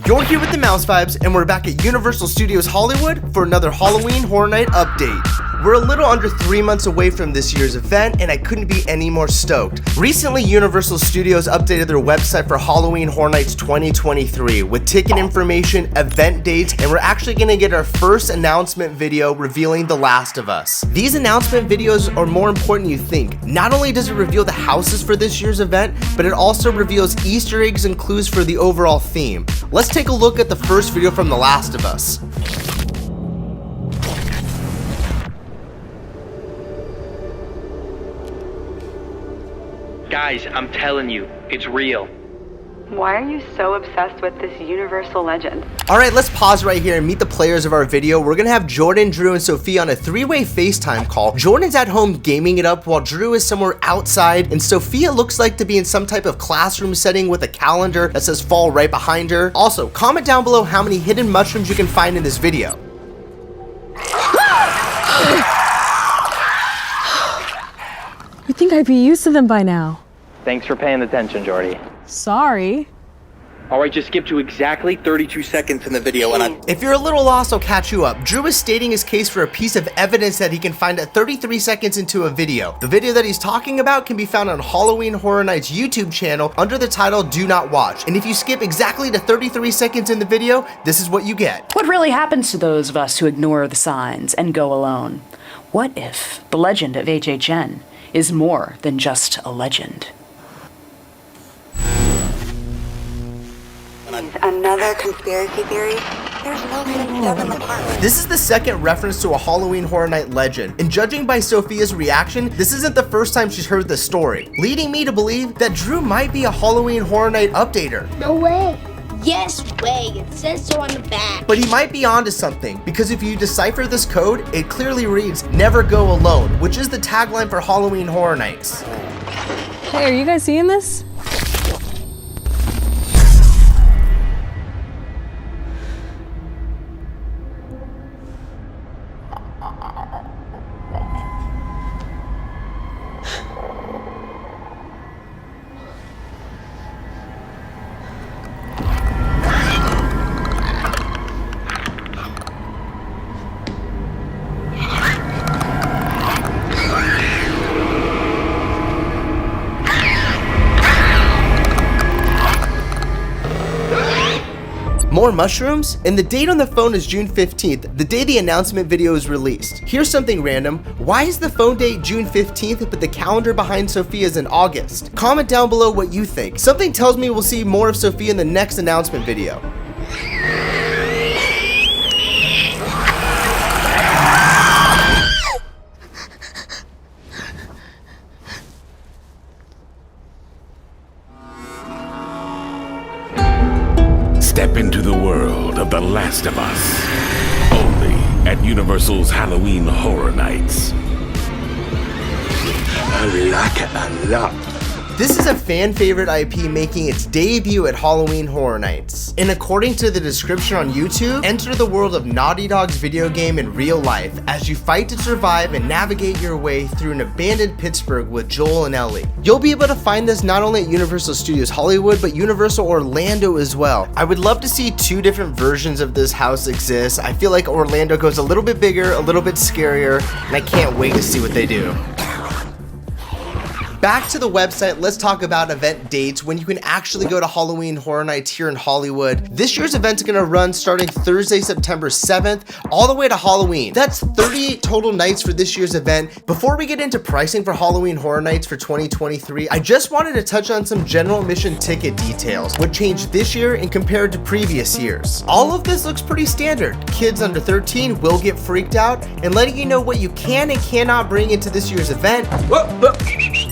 You're here with the Mouse Vibes, and we're back at Universal Studios Hollywood for another Halloween Horror Night update. We're a little under 3 months away from this year's event, and I couldn't be any more stoked. Recently, Universal Studios updated their website for Halloween Horror Nights 2023 with ticket information, event dates, and we're actually gonna get our first announcement video revealing The Last of Us. These announcement videos are more important than you think. Not only does it reveal the houses for this year's event, but it also reveals Easter eggs and clues for the overall theme. Let's take a look at the first video from The Last of Us. Guys, I'm telling you, it's real. Why are you so obsessed with this Universal legend? Alright, let's pause right here and meet the players of our video. We're gonna have Jordan, Drew, and Sophia on a three-way FaceTime call. Jordan's at home gaming it up while Drew is somewhere outside, and Sophia looks like to be in some type of classroom setting with a calendar that says fall right behind her. Also, comment down below how many hidden mushrooms you can find in this video. You'd think I'd be used to them by now. Thanks for paying attention, Jordy. Sorry. Alright, just skip to exactly 32 seconds in the video and If you're a little lost, I'll catch you up. Drew is stating his case for a piece of evidence that he can find at 33 seconds into a video. The video that he's talking about can be found on Halloween Horror Nights YouTube channel under the title Do Not Watch. And if you skip exactly to 33 seconds in the video, this is what you get. What really happens to those of us who ignore the signs and go alone? What if the legend of HHN is more than just a legend? Another conspiracy theory? There's no hidden stuff in the park. This is the second reference to a Halloween Horror Night legend, and judging by Sophia's reaction, this isn't the first time she's heard this story, leading me to believe that Drew might be a Halloween Horror Night updater. No way. Yes way, it says so on the back. But he might be onto something, because if you decipher this code, it clearly reads, "Never go alone," which is the tagline for Halloween Horror Nights. Hey, are you guys seeing this? More mushrooms? And the date on the phone is June 15th, the day the announcement video is released. Here's something random. Why is the phone date June 15th, but the calendar behind Sophia is in August? Comment down below what you think. Something tells me we'll see more of Sophia in the next announcement video. Step into the world of The Last of Us, only at Universal's Halloween Horror Nights. I like it a lot. This is a fan favorite IP making its debut at Halloween Horror Nights. And according to the description on YouTube, enter the world of Naughty Dog's video game in real life as you fight to survive and navigate your way through an abandoned Pittsburgh with Joel and Ellie. You'll be able to find this not only at Universal Studios Hollywood, but Universal Orlando as well. I would love to see two different versions of this house exist. I feel like Orlando goes a little bit bigger, a little bit scarier, and I can't wait to see what they do. Back to the website, let's talk about event dates when you can actually go to Halloween Horror Nights here in Hollywood. This year's event's gonna run starting Thursday, September 7th, all the way to Halloween. That's 38 total nights for this year's event. Before we get into pricing for Halloween Horror Nights for 2023, I just wanted to touch on some general admission ticket details, what changed this year and compared to previous years. All of this looks pretty standard. Kids under 13 will get freaked out, and letting you know what you can and cannot bring into this year's event.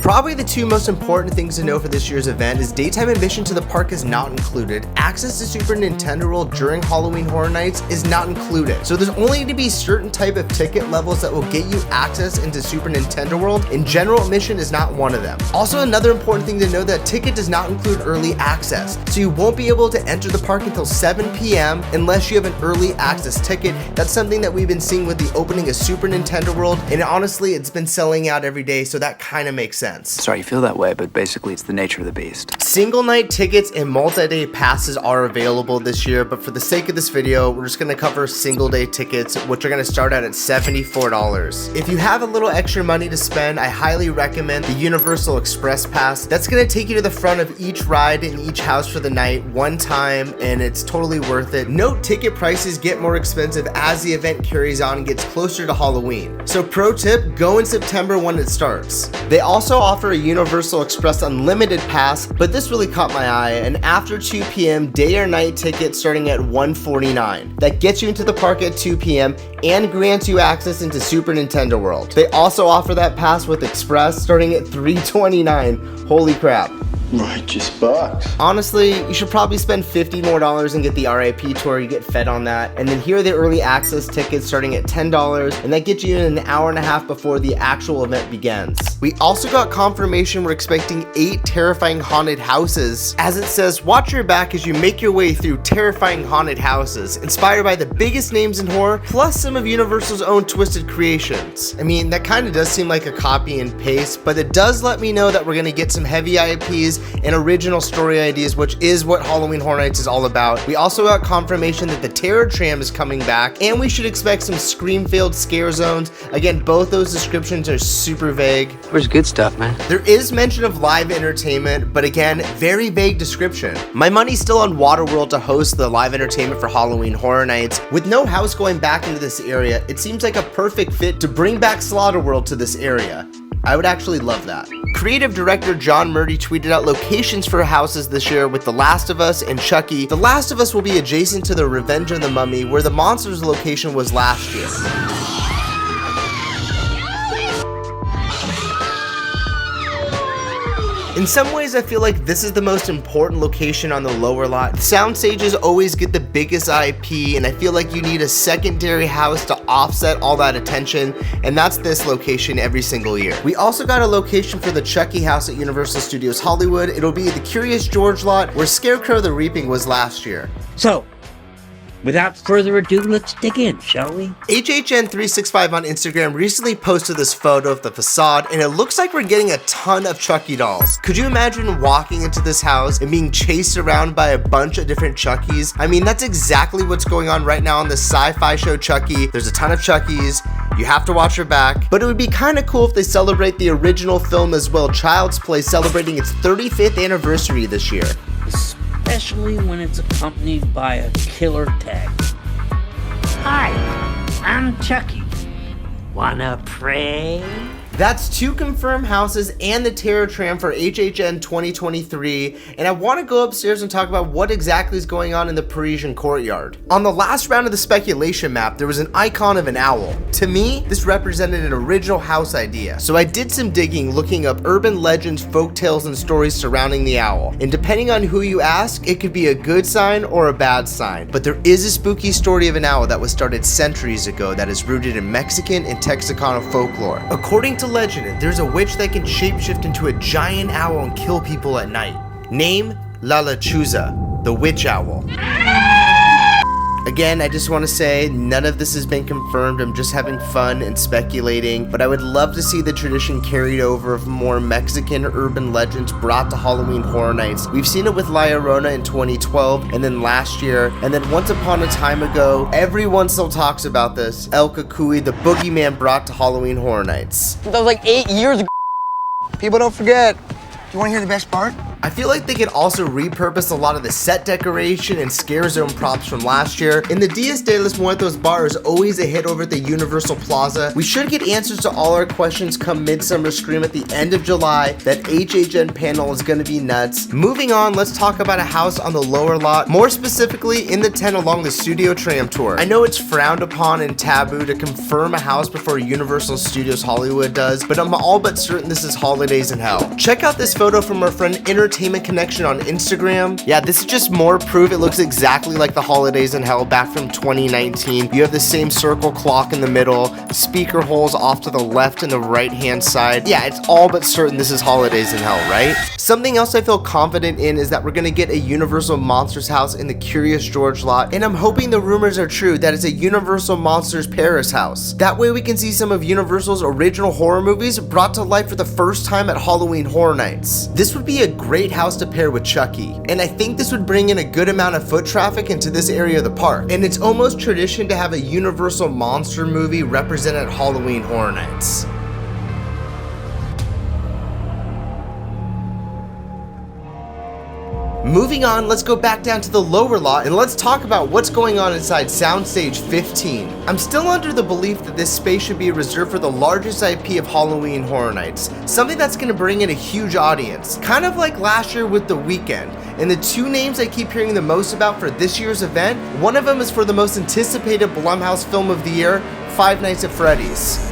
Probably the two most important things to know for this year's event is daytime admission to the park is not included. Access to Super Nintendo World during Halloween Horror Nights is not included. So there's only going to be certain type of ticket levels that will get you access into Super Nintendo World, and general admission is not one of them. Also, another important thing to know, that ticket does not include early access. So you won't be able to enter the park until 7 p.m. unless you have an early access ticket. That's something that we've been seeing with the opening of Super Nintendo World, and honestly, it's been selling out every day, so that kind of makes sense. sense. Sorry you feel that way, but basically it's the nature of the beast. Single night tickets and multi-day passes are available this year, but for the sake of this video, we're just gonna cover single day tickets, which are gonna start out at $74. If you have a little extra money to spend, I highly recommend the Universal Express Pass. That's gonna take you to the front of each ride in each house for the night one time, and it's totally worth it. Note ticket prices get more expensive as the event carries on and gets closer to Halloween. So pro tip, go in September when it starts. They also offer a Universal Express Unlimited Pass, but this really caught my eye, and after 2 p.m. day or night ticket starting at $149. That gets you into the park at 2 p.m. and grants you access into Super Nintendo World. They also offer that pass with Express starting at $329. Holy crap. Righteous bucks. Honestly, you should probably spend $50 more and get the RIP tour. You get fed on that. And then here are the early access tickets starting at $10, and that gets you in an hour and a half before the actual event begins. We also got confirmation we're expecting 8 terrifying haunted houses. As it says, watch your back as you make your way through terrifying haunted houses, inspired by the biggest names in horror, plus some of Universal's own twisted creations. I mean, that kind of does seem like a copy and paste, but it does let me know that we're gonna get some heavy IPs and original story ideas, which is what Halloween Horror Nights is all about. We also got confirmation that the Terror Tram is coming back, and we should expect some Scream-filled scare zones. Again, both those descriptions are super vague. Where's good stuff, man? There is mention of live entertainment, but again, very vague description. My money's still on Waterworld to host the live entertainment for Halloween Horror Nights. With no house going back into this area, it seems like a perfect fit to bring back Slaughterworld to this area. I would actually love that. Creative director John Murdy tweeted out locations for houses this year with The Last of Us and Chucky. The Last of Us will be adjacent to the Revenge of the Mummy, where the Monsters location was last year. In some ways, I feel like this is the most important location on the lower lot. Sound stages always get the biggest IP, and I feel like you need a secondary house to offset all that attention, and that's this location every single year. We also got a location for the Chucky house at Universal Studios Hollywood. It'll be the Curious George lot, where Scarecrow the Reaping was last year. So, without further ado, let's dig in, shall we? HHN365 on Instagram recently posted this photo of the facade, and it looks like we're getting a ton of Chucky dolls. Could you imagine walking into this house and being chased around by a bunch of different Chuckies? I mean, that's exactly what's going on right now on the sci-fi show Chucky. There's a ton of Chuckies. You have to watch your back, but it would be kind of cool if they celebrate the original film as well. Child's Play celebrating its 35th anniversary this year. Especially when it's accompanied by a killer tag. Hi, I'm Chucky. Wanna pray? That's 2 confirmed houses and the Terror Tram for HHN 2023, and I want to go upstairs and talk about what exactly is going on in the Parisian courtyard. On the last round of the speculation map, there was an icon of an owl. To me, this represented an original house idea, so I did some digging looking up urban legends, folktales, and stories surrounding the owl, and depending on who you ask, it could be a good sign or a bad sign. But there is a spooky story of an owl that was started centuries ago that is rooted in Mexican and Texicana folklore. According to legend, there's a witch that can shapeshift into a giant owl and kill people at night. Name, La Lechuza, the witch owl. Again, I just want to say none of this has been confirmed. I'm just having fun and speculating, but I would love to see the tradition carried over of more Mexican urban legends brought to Halloween Horror Nights. We've seen it with La Llorona in 2012, and then last year, and then once upon a time ago, everyone still talks about this, El Cucuy, the boogeyman brought to Halloween Horror Nights. That was like 8 years ago. People don't forget. You want to hear the best part? I feel like they could also repurpose a lot of the set decoration and scare zone props from last year. In the Dias de los Muertos bar is always a hit over at the Universal Plaza. We should get answers to all our questions come Midsummer Scream at the end of July. That HHN panel is gonna be nuts. Moving on, let's talk about a house on the lower lot, more specifically in the tent along the Studio Tram tour. I know it's frowned upon and taboo to confirm a house before Universal Studios Hollywood does, but I'm all but certain this is Holidays in Hell. Check out this photo from our friend Entertainment Entertainment Connection on Instagram. Yeah, this is just more proof it looks exactly like the Holidays in Hell back from 2019. You have the same circle clock in the middle, speaker holes off to the left and the right hand side. Yeah, it's all but certain this is Holidays in Hell, right? Something else I feel confident in is that we're gonna get a Universal Monsters house in the Curious George lot, and I'm hoping the rumors are true that it's a Universal Monsters Paris house. That way we can see some of Universal's original horror movies brought to life for the first time at Halloween Horror Nights. This would be a great house to pair with Chucky, and I think this would bring in a good amount of foot traffic into this area of the park. And it's almost tradition to have a Universal monster movie represented at Halloween Horror Nights. Moving on, let's go back down to the lower lot and let's talk about what's going on inside Soundstage 15. I'm still under the belief that this space should be reserved for the largest IP of Halloween Horror Nights, something that's going to bring in a huge audience, kind of like last year with The Weeknd. And the two names I keep hearing the most about for this year's event, one of them is for the most anticipated Blumhouse film of the year, Five Nights at Freddy's.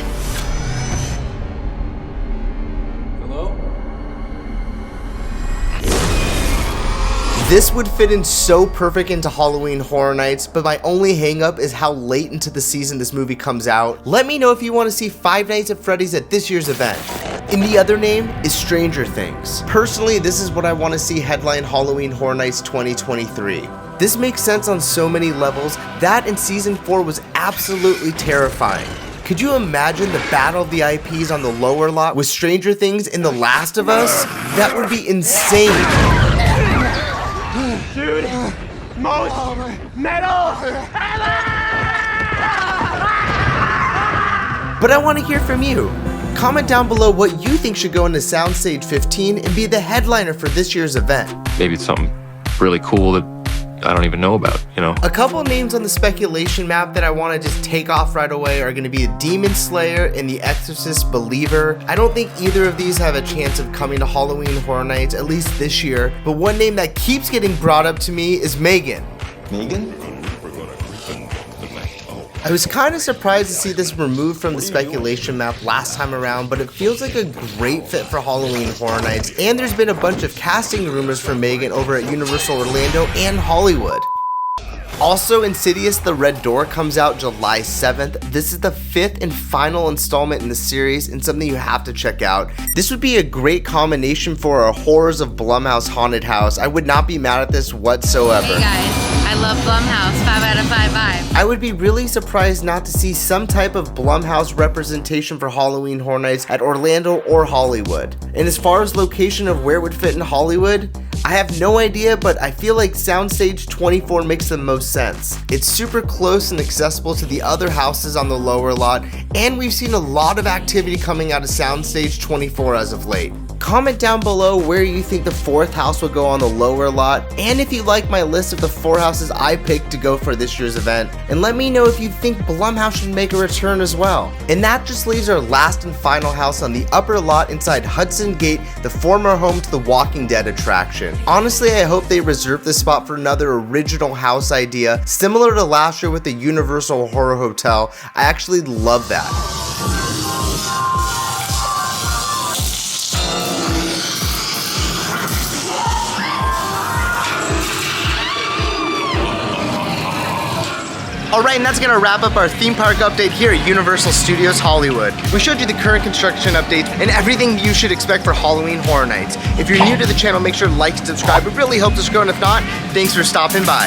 This would fit in so perfect into Halloween Horror Nights, but my only hang-up is how late into the season this movie comes out. Let me know if you want to see Five Nights at Freddy's at this year's event. And the other name is Stranger Things. Personally, this is what I want to see headline Halloween Horror Nights 2023. This makes sense on so many levels. That in season 4 was absolutely terrifying. Could you imagine the battle of the IPs on the lower lot with Stranger Things and The Last of Us? That would be insane. Dude, most metal ever! But I want to hear from you. Comment down below what you think should go into Soundstage 15 and be the headliner for this year's event. Maybe it's something really cool that I don't even know about, you know? A couple names on the speculation map that I want to just take off right away are going to be Demon Slayer and The Exorcist Believer. I don't think either of these have a chance of coming to Halloween Horror Nights, at least this year, but one name that keeps getting brought up to me is Megan. Megan? I was kind of surprised to see this removed from the speculation map last time around, but it feels like a great fit for Halloween Horror Nights, and there's been a bunch of casting rumors for Megan over at Universal Orlando and Hollywood. Also, Insidious: The Red Door comes out July 7th. This is the 5th and final installment in the series and something you have to check out. This would be a great combination for a Horrors of Blumhouse haunted house. I would not be mad at this whatsoever. Hey guys, I love Blumhouse, 5 out of 5 vibes. I would be really surprised not to see some type of Blumhouse representation for Halloween Horror Nights at Orlando or Hollywood. And as far as location of where it would fit in Hollywood, I have no idea, but I feel like Soundstage 24 makes the most sense. It's super close and accessible to the other houses on the lower lot, and we've seen a lot of activity coming out of Soundstage 24 as of late. Comment down below where you think the 4th house will go on the lower lot, and if you like my list of the 4 houses I picked to go for this year's event, and let me know if you think Blumhouse should make a return as well. And that just leaves our last and final house on the upper lot inside Hudson Gate, the former home to the Walking Dead attraction. Honestly, I hope they reserve this spot for another original house idea, similar to last year with the Universal Horror Hotel. I actually love that. Alright, and that's going to wrap up our theme park update here at Universal Studios Hollywood. We showed you the current construction updates and everything you should expect for Halloween Horror Nights. If you're new to the channel, make sure to like and subscribe. It really helps us grow, and if not, thanks for stopping by.